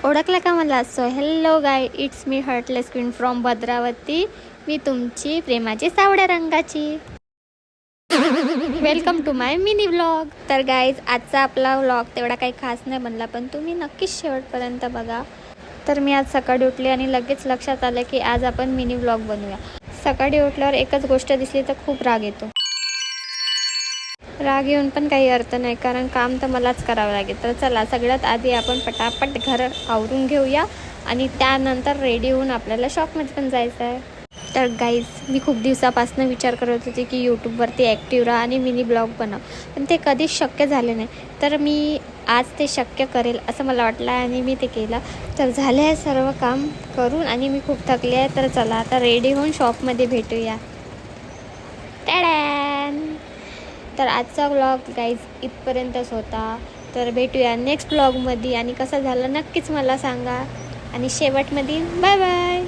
ओळखलं का मला? So hello guys, it's me heartless queen from Bhadravati. मी तुमची प्रेमाची सावड्या रंगाची. Welcome to my mini vlog. तर गाईज, आजचा आपला व्लॉग तेवढा काही खास नाही बनला, पण तुम्ही नक्कीच शेवटपर्यंत बघा. तर मी आज सकाळी उठले आणि लगेच लक्षात आलं की आज आपण मिनी व्लॉग बनवूया. सकाळी उठल्यावर एकच गोष्ट दिसली तर खूप राग येतो. राग येऊन पण काही अर्थ नाही, कारण काम तर मलाच करावं लागेल. तर चला, सगळ्यात आधी आपण पटापट घर आवरून घेऊया आणि त्यानंतर रेडी होऊन आपल्याला शॉपमध्ये पण जायचं आहे. तर गाईज, मी खूप दिवसापासून विचार करत होते की यूट्यूबवरती ॲक्टिव्ह राहा आणि मिनी ब्लॉग बनव, पण ते कधीच शक्य झाले नाही. तर मी आज ते शक्य करेल असं मला वाटलं आणि मी ते केलं. तर झाले आहे सर्व काम करून आणि मी खूप थकले आहे. तर चला, आता रेडी होऊन शॉपमध्ये भेटूया. टॅडॅन! तर आजचा व्लॉग गाईज इथपर्यंतच होता. तर भेटूया नेक्स्ट व्लॉगमध्ये आणि कसं झालं नक्कीच मला सांगा. आणि शेवटमध्ये बाय बाय.